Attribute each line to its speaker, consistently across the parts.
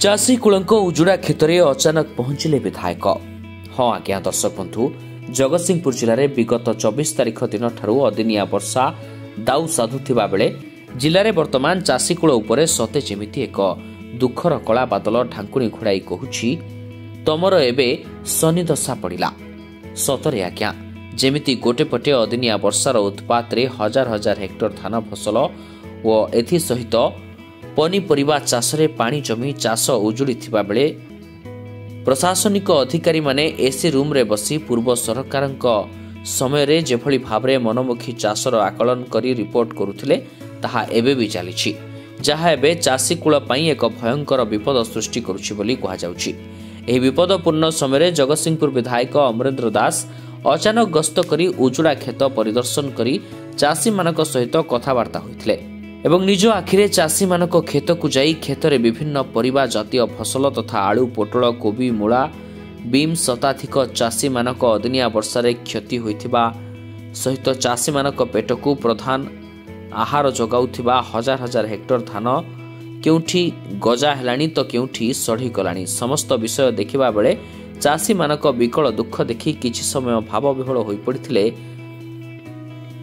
Speaker 1: चाषी कूलंक उजुड़ा क्षेत्र में अचानक पहुंचले विधायक। हाँ आज्ञा दर्शक बंधु, जगतसिंहपुर जिले में विगत 24 तारिख दिन ठारू अदिनिया वर्षा दाऊ साधुवा बेले जिले में वर्तमान चाषी कूल उपरे सते जेमिति एक दुखर कला बादल ढांकुणी घोड़ाई कहूछि तमर एबे शनि दशा पड़िला। सतरे आज्ञा जेमिति गोटे पटे अदिनिया वर्षार उत्पात रे हजार हजार हेक्टर धान फसल व एथि सहित पनीपरिबा चाषरे पानी जमी चाष उजुड़ी थिबा बेले प्रशासनिक अधिकारी माने एसी रूम रे बसी पूर्व सरकारक समय रे जेभली भाबरे मनमुखी चाषर आकलन करी रिपोर्ट करुथिले ताहा एबे भी चलीछि, जहा एबे चाषी कूल पई एक भयंकर विपद सृष्टि करुछि बोली कहा जाउछि। एही विपदपूर्ण समय रे जगतसिंहपुर विधायक अमरेंद्र दास अचानक गस्त करी उजुड़ा खेत परिदर्शन करी चाषी मानक सहित कथबार्ता होइथिले एवं निज आखिरे चाषी मानक खेत को जाई खेतरे विभिन्न परिबा जातीय फसल तथा आलू पोटल कोबी मूला बीम शताधिक चाषी मानक अदिनिया वर्षारे क्षति होइथिबा सहित चाषी मानक पेट को प्रधान आहार जगाउथिबा हजार हजार हेक्टर धान केउठी गजा हेलानी तो केउठी सढ़ी गलानी समस्त विषय देखिबा बेले चाषी मानक विकल दुख देखि किछि समय भाव विह्वल होई पड़िथिले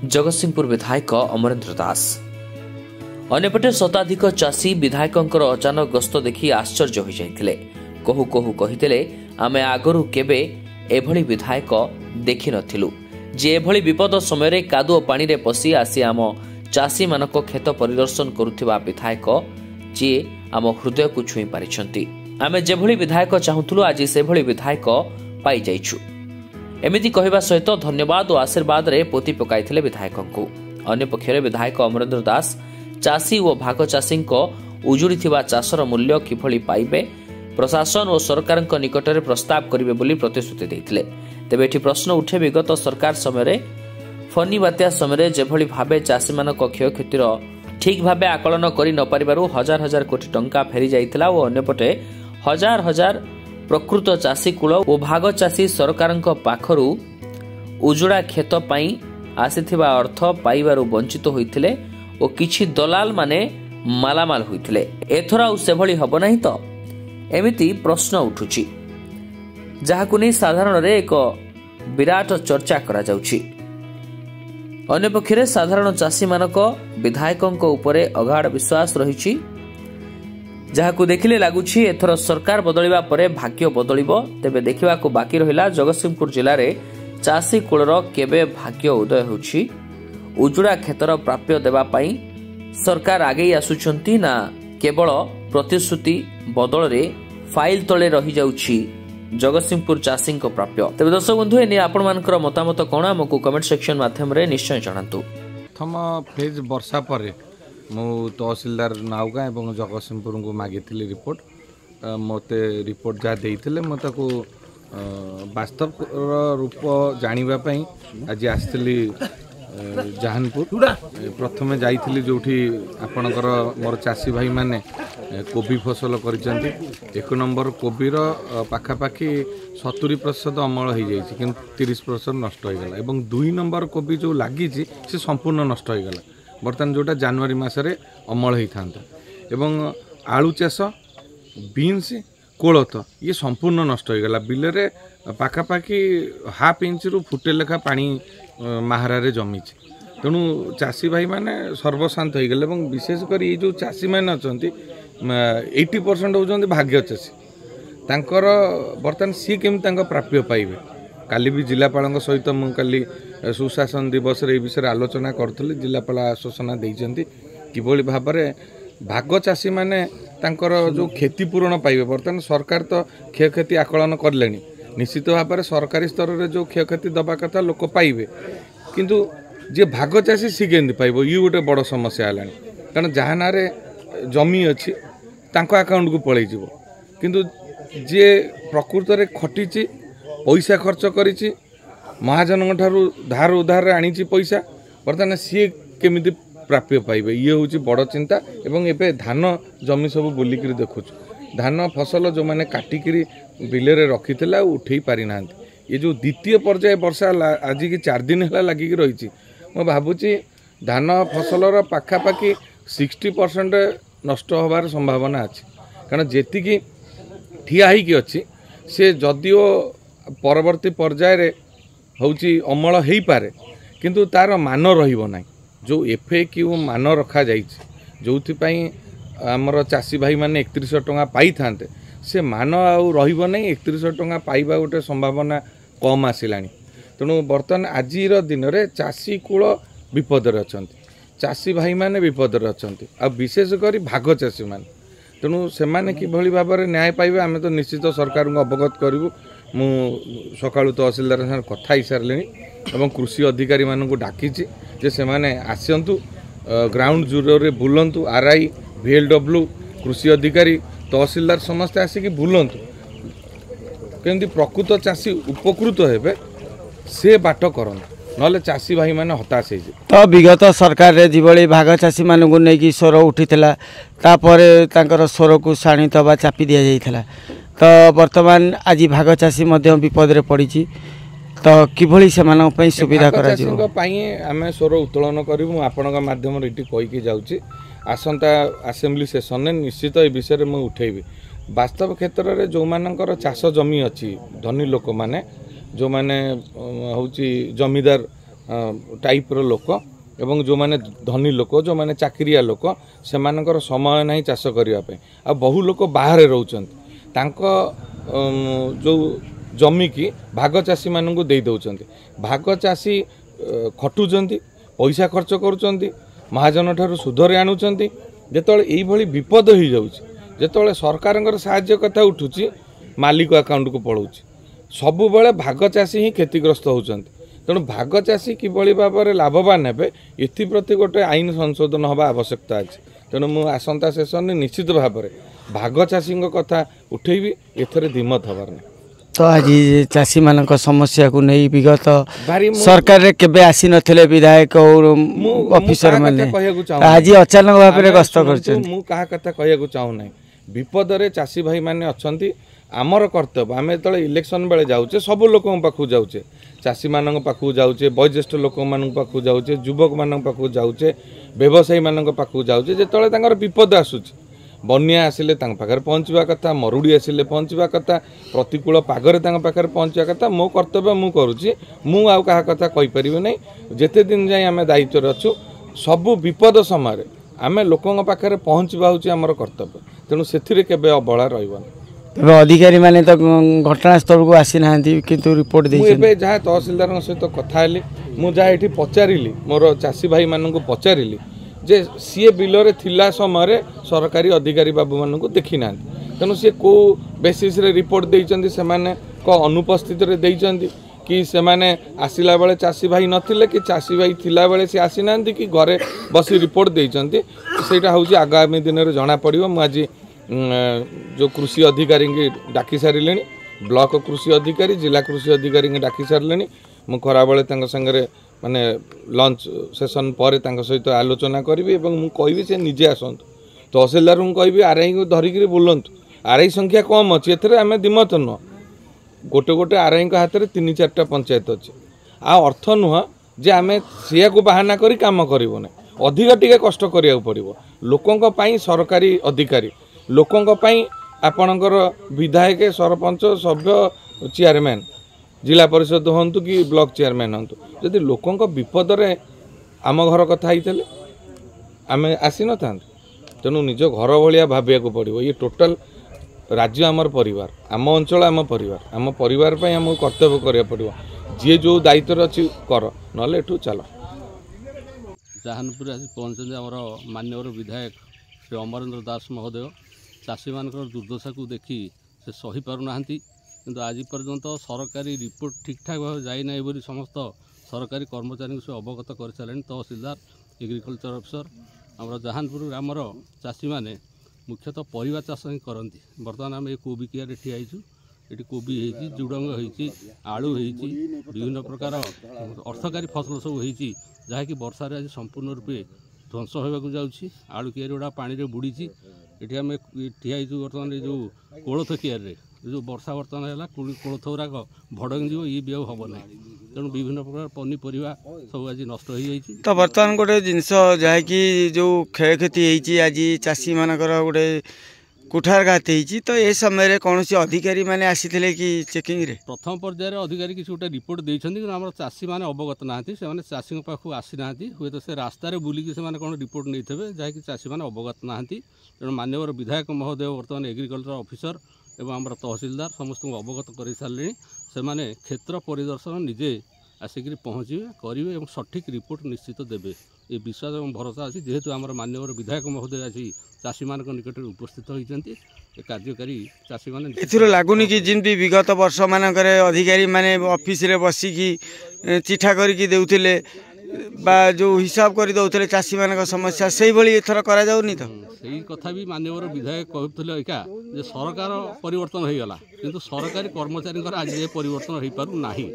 Speaker 1: जगतसिंहपुर विधायक अमरेंद्र दास। अन्यपटे शताधिक चाषी विधायकंकर अचानक गस्त देखि आश्चर्य हो जाइथिले। कहू कहू कहिथिले आमे आगरु केबे एभली विधायक देखि नथिलु जे एभली विपद समय रे कादुओ पानी रे पसी आसी आम चाषी मानक खेत परिदर्शन करुथिबा विधायक जे आम हृदय को छुई पारिछंती। आमे जेभली विधायक चाहुथुलु आज सेभली विधायक पाई जाइछु एमिति कहबा सहित धन्यवाद और आशीर्वाद रे पोती पकाइथिले विधायकंकु। अन्य पक्षरे विधायक अमरेंद्र दास चाषी और भाग चाषी उजुड़ी चाषर मूल्य किभली पाइबे प्रशासन और सरकार निकट में प्रस्ताव करेंगे बोली प्रतिश्रुति देते। तेबे एठी प्रश्न उठे विगत सरकार समय फनी बात्या समय जेभली भावे चाषी मान क्षयक्षतिर ठीक भावे आकलन करि न पारिबारु हजार हजार कोटी टंका फेरी जाइतिला और अन्यपटे हजार हजार प्रकृत चाषी कूल और भाग चाषी सरकार पाखरु उजुड़ा खेत पई आसीथिबा अर्थ पाइबारु वंचित होइतिले और किछि दलाल माने मालामाल होइतिले। एथरा सेभली हब नाही तो एमिति प्रश्न उठुछि, जाहाकु नै साधारण रे एक विराट चर्चा करा जाउछि। अन्य पक्षरे साधारण चाषी मानक विधायकंक उपरे अगाध विश्वास रहिछि, जाहाकु देखिले लागुछि एथर सरकार बदलिबा परे भाग्य बदलिबो। तेबे देखिबाकू बाकी रहिला जगतसिंहपुर जिल्ला रे चाषी कूलर केबे भाग्य उदय होछि। उजुड़ा क्षेत्र प्राप्य देवा पाई सरकार आगे आसुचंती ना केवल प्रतिश्रुति बदल रे फाइल तले रही जाउछि जगतसिंहपुर चाषी प्राप्य। तेज दर्शक बंधु एने आपण मानकर मतामत कोन हमकु कमेंट सेक्शन माध्यम रे निश्चय जणांतु।
Speaker 2: प्रथम फेज वर्षा पर मु तहसीलदार नाउगा एवं जगतसिंहपुर को मागिथिली रिपोर्ट मते रिपोर्ट जा देइथिले म ताको वास्तव रूप जानिबा पई आज आस्थिली जहानपुर। प्रथमे जाइथिली जोठी आपणकर मोर चाषी भाई माने कोबी फसल करिसेंती। एक नंबर कोबीर पाखापाखि 70% अमल हो जाइए कि 30% नष्ट हो गला एवं 2 नंबर कोबी जो लगी से संपूर्ण नष्ट हो गला। बर्तमान जोटा जनवरी मासरे अमल होता एवं आलू चाष बीन्स कोलथ ये संपूर्ण नष्ट हो गला। बिलरे पाखापाखि हाफ इंच रु फुटे लेखा पानी महारारे जमी। तेणु चाषी भाई माने सर्वशांत हो गले। विशेषकर ये जो चाषी मैंने अच्छा 80% होती भाग्य चाषी तांकर बर्तमान सी केमी प्राप्य पाइबे। काली भी जिलापाल सहित मुझे सुशासन दिवस रे विषय आलोचना करूँ। जिलापाल आश्वासना देइछंती किभली भाव में भाग चाषी माने तांकर जो क्षतिपूरण पाइबे। बर्तमान सरकार तो क्षयक्षति आकलन करले, निश्चित भाव में सरकारी स्तर में जो क्षयक्षति दबा कथा लोक पाइबे, किंतु जे भाग चाषी सी केमती पाइब ये गोटे बड़ समस्या है। कारण जहाँ ना जमी अच्छी तांको अकाउंट को पलि जीव, किंतु जे प्रकृत रे खटीची पैसा खर्च करिची महाजन ठारू धार उधार आनी पैसा बर्तमान सी केमिति प्राप्य पाइबे ये हूँ बड़ चिंता। एवं एबे धान जमी सब बुलिक देखु धान फसल जो मैंने काटिकी बिलरे रखी उठे पारि ना। ये जो द्वितीय पर्याय वर्षा आज की 4 दिन है लगिक रही मो भावुची धान फसलर पाखापाखि 60% नष्ट होबार संभावना अच्छी। कारण जेतिकी ठिया होइकी अच्छी से जदिओ परवर्ती पर्यायर होची अमल हो पारे किंतु तार मान रहिबो नाही जो FAQ मान रखा जाइछि जोथिपाई आमर चाषी भाई माने 3100 टंका पाई थांते से मान आउ रहिबो नाही 3100 टंका पाइबा गोटे संभावना कम आसिलानी तेणु बर्तमान आजिर दिन में चाषी कूल विपदर अच्छा चाषी भाई माने विपदर अच्छा आ विशेषकर भाग चाषी माने तेणु से किभली भाव में न्याय पाइबे आम तो निश्चित सरकार को अवगत करूँ मु सकाळु तहसीलदार साथ कथा ही सारे और कृषि अधिकारी मानक डाकी जे से माने आसतु ग्राउंड जीरो रे बुलंतु RI VLW कृषि अधिकारी तहसीलदार समस्ते आसिक बुलंतु केमती प्रकृत चाषी उपकृत हेबे से बाट करन नले चाषी भाई माने हताश हो
Speaker 3: तो विगत सरकार रे जिभली भाग चाषी मानक नहीं स्वर उठीला तापर स्वर को शाणित बा चापी दि जाइथिला तो वर्तमान आज भाग चाषी विपद रे पड़ी तो किभली से मानक पई सुविधा करा जिवो
Speaker 2: आम स्वर उत्तोलन करूँ आपण माध्यम कहीकि जाऊँगी आसंता असेंबली सेशन में निश्चित ए विषय में उठेबी वास्तव क्षेत्र में जो मानकर चाष जमी अच्छी धनी लोक माने जो माने होची जमीदार टाइप रो लोक एवं जो माने धनी लोक जो माने चाकरिया लोक से मानकर समय नहीं चाष करने आ बहु लोक बाहर रोचंत तांको जो जमी की भाग चाषी मानू दे दौरान भाग चाषी खटुचंती पैसा खर्च करुचंती महाजन ठारू सुधरे आणुचंती जेतोळे एई भली विपद हो जाउची जेतोळे सरकारंकर साहाय्य कथा उठुची मालिक अकाउंट को पळौची सबु बेले भाग चाषी ही क्षतिग्रस्त होचंती तेणु भाग चाषी किभली भाव में लाभवान हेबे एथिप्रति गोटे आईन संशोधन हवा आवश्यकता अछि तेणु मु आसंता सेशन में निश्चित भाव में भाग चाषी कथा उठेबी एथरे दिमत हबार नहीं
Speaker 3: तो आज चाषी मान समस्या को नहीं विगत सरकार रे केबे आसी नथिले विधायक और ऑफिसर माने आज अचानक भाव में गस्त करछन
Speaker 2: मु कहा कथा कहया को चाहू नहीं विपद रे चाषी भाई माने अछंती आमर कर्तव्य आम जो इलेक्शन बेले जाऊे सब लोक पाखु जाऊे चाषी मान पाखु जाऊे वयोज्येष्ठ लोक मान पाखु जाऊे युवक मान पाखु जाऊे व्यवसायी मान पाखु जाऊे जो विपद आसूची बन्या आसिले पाखे पहुँचवा कथा मरुड़ी आसिले पहुँचवा कथा प्रतिकूल पागरे पाखे पहुँचवा कथा मो कर्तव्य मु करुच्ची मु आउ कहा कथा कहीपर ना जिते दिन जाए आम दायित्व अच्छु सबू विपद समय आम लोकों पाखे पहुँचवा हूँ आमर कर्तव्य तेणु से केबे अवहेला रही
Speaker 3: अधिकारी माने तो घटनास्थल को आसी ना किंतु रिपोर्ट
Speaker 2: दे जहाँ तहसीलदार सहित कथा हेली मुझे पचारि मोर चाषी भाई मानू पचारि जे सी बिलरे थिला समय सरकारी अधिकारी बाबू मानू देखी ना तेणु सी को बेसिस रे रिपोर्ट देइचंदी से माने को अनुपस्थित रे देइचंदी कि से माने आसिला बेले चाषी भाई नथिले कि चाषी भाई थिला बेले से आसी ना कि घरे बसी रिपोर्ट देइचंदी सेटा होउची आगामी दिन रे जाना पड़िबो मु आज जो कृषि अधिकारी की डाकी सारे ब्लॉक कृषि अधिकारी जिला कृषि अधिकारी की डाकी सारे मुझे खरा बेले संगे माने लंच सेशन पर सहित आलोचना करी मुझे से निजे आसतु तहसीलदार को कहि RI को धरिकी बुलंतु RI संख्या कम अच्छी एम दिमत नुह गोटे गोटे RI हाथ में 3-4टा पंचायत अच्छी आ अर्थ नुह जे आम सी को बाहाना करी काम करूँ अधिक टिके कष्ट करा पड़ो लोकों सरकारी अधिकारी लोकों आपणकर विधायक सरपंच सभ्य चेयरमैन जिला परिषद हूँ कि ब्लॉक चेयरमैन हूँ जदि लोकों विपद रे आम घर कथा ही आम आसी न था तेणु निज घर भाया भाविया पड़ो ये टोटाल राज्य आमर परिवार आम अंचल आम परिवार आम कर्तव्य करा पड़ो जी जो दायित्व अच्छी कर ना चल
Speaker 4: जहानपुर आसी पहुँचते आमर मान्यवर विधायक श्री अमरेंद्र दास महोदय चाषी मान दुर्दशा को देखी से सही पारना किंतु आज पर्यंत सरकारी रिपोर्ट ठीक ठाक भाव जाइना बोली समस्त सरकारी कर्मचारी से अवगत कर सारे तहसीलदार एग्रिकल्चर अफिसर आम जहानपुर ग्रामर चाषी मैंने मुख्यतः परिवा चाष ही करती बर्तमान आम ये कोबी किया ठिया ये कोबी हो झुडंग हो आलू हो विभिन्न प्रकार अर्थकारी फसल सब हो जहाँकि वर्षा आज संपूर्ण रूपे ध्वंस होगा जाऊँगी आलू कियारी गुड़ा पानी बुड़ी ये आम ठिया बर्तमान जो कोलथ कियारे जो वर्षा बर्तमान है कोलथ गुराक भड़ंग जीव ये भी हम ना तेणु विभिन्न प्रकार पनीपरिया सब आज नष्ट हो जाए
Speaker 3: तो बर्तमान गोटे जिनस जहाँकि जो क्षय क्षति आज चाषी मानकर गोटे कुठारघात होती तो ये समय कौन अधिकारी माने आसीथिले कि चेकिंग रे
Speaker 4: प्रथम पर्यायर अधिकारी किसी गोटे रिपोर्ट देइछन्ती कि आम चाषी मैंने अवगत ना से चाषी पाखु आसी ना हुए तो से रास्तार बुलिकी से कौन रिपोर्ट नहीं थे जहाँकि चाषी मैंने अवगत ना तेणु माननीय विधायक महोदय बर्तमान एग्रिकल्चर ऑफिसर एवं आम तहसिलदार समस्त अवगत कर सारे से क्षेत्र परिदर्शन निजे आसिक पहुँचे करेंगे और सठिक रिपोर्ट निश्चित देवे ये विश्वास और भरोसा अच्छी जेहेतु आम माननीय विधायक महोदय आज चाषी मान निकट में उपस्थित होती कार्यकारी चाषी मैंने
Speaker 3: एथुर लगुनि कि जिनती विगत वर्ष मानक अधिकारी माने ऑफिस रे बसिकी चिठा करके देउथिले बा जो हिसाब कर दौले चाषी मान समस्या से भाई एथर करा जाउनी तो
Speaker 4: सही कथा भी माननीय विधायक कहते एका जे सरकार परिवर्तन हो गला किंतु सरकारी कर्मचारी आज ये परिवर्तन हो पारु नाही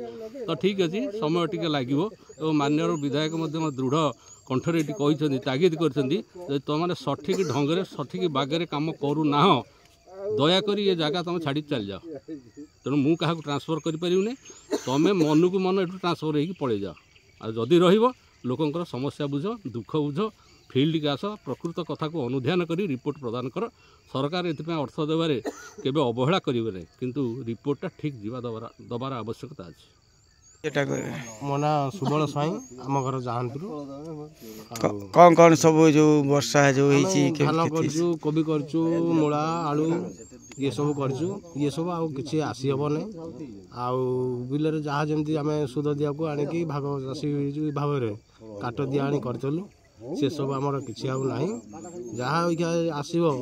Speaker 4: तो ठीक अच्छे समय टिके लगे और माननीय विधायक दृढ़ कंठरे कहते तागिद कर तुमने सठिक ढंग से सठिक बागरे काम करूना दयाकोरी ये जगह तुम छाड़ी चल जाओ तेणु मु क्या ट्रांसफर करें तुम मन को मन एटू ट्रांसफर हो पलि जाओ आ जदि रोकंर समस्या बुझ दुख बुझ फिल्ड के आस प्रकृत कथा को अनुध्यान कर रिपोर्ट प्रदान कर सरकार ये अर्थ देवे केवे अवहेला करेंगे किंतु रिपोर्टा ठीक जीवा दबार आवश्यकता अच्छे
Speaker 5: मो ना सुबल स्वाई आम घर जहानपुर
Speaker 3: कौन कौन सब जो वर्षा जो
Speaker 5: धान करचु कोबी करचु मूला आलू ये सब करचु ये सब आउ किछि आसी हबो नै आउ बिलरे जहा जेमती आमे सुध दिया को आनी की भाग चासी भाव रे काट दिया आनी करचलु से सब आमर किछि आउ नाही जहा आसीबो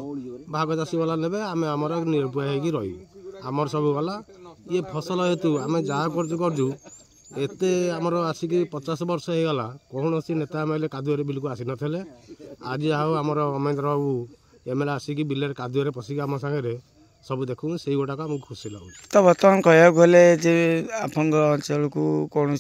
Speaker 5: भाग चासी वाला नेबे आमे आमर निरुपाय हेकी रही आमर सब वाला ये फसल हेतु आमे जहा करचु एते आमर आसिक 50 वर्ष हो गला कौन सी नेता एमएलए कादुरे बिल को आसी नथले आज आओ आमर अमेंद्र बाबू एमएलए आसिक बिलर कादुरे पशिक आम सागे सब देखू से गोटाक आमको खुशी लगुच
Speaker 3: तो बर्तमान कह गले आपन अंचल को कौन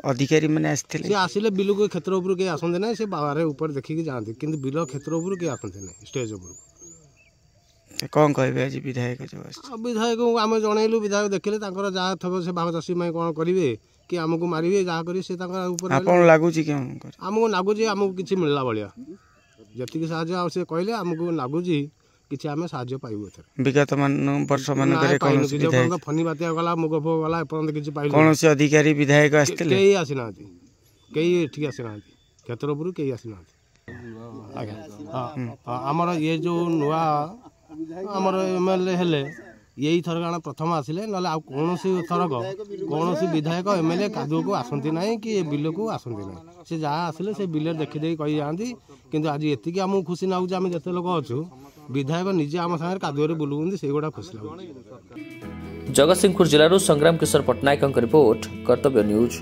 Speaker 3: अधिकारी मैंने
Speaker 5: आसिले बिल को क्षेत्र उपर कहीं आसते ना से बाहर ऊपर देखिकी जाती कि बिल क्षेत्र उपर कहीं आसते ना स्टेज उपर
Speaker 3: कौन कहे आज विधायक जो
Speaker 5: विधायक आम जनइलु विधायक देखिले जहाँ थे से भाग चाषी कौन करेंगे कि आमको मारे जहाँ करें
Speaker 3: लगुच
Speaker 5: आमको लगुच आमको किसी मिलला भाया जी साहय से कहले आमको लगुच कि आम साहय पाइबू
Speaker 3: विगत वर्ष मान
Speaker 5: फनी बात्या गला मुग फुग गला एपर्यंत किसी पाइल
Speaker 3: कौन से अधिकारी विधायक
Speaker 5: कहीं आसीना कहीं एठी आसीना क्षेत्र उपर कहीं आसीना आमर ये जो नुआ आमर एमएलए हेले यही थरक प्रथम आसिले ना कौन थरक कौन विधायक एमएलए कादुओ को आसती ना कि बिल को आसती ना से जहाँ आसिले से बिल देखीदे कही जाती किंतु आज एतिक आमको खुशी लगुच आम जिते लोक अच्छु विधायक निजे आम सागर कादुओ बुलुंदी से गोटा खुशी लगुच।
Speaker 1: जगतसिंहपुर जिलूर संग्राम किशोर पट्टनायक रिपोर्ट कर्तव्य न्यूज।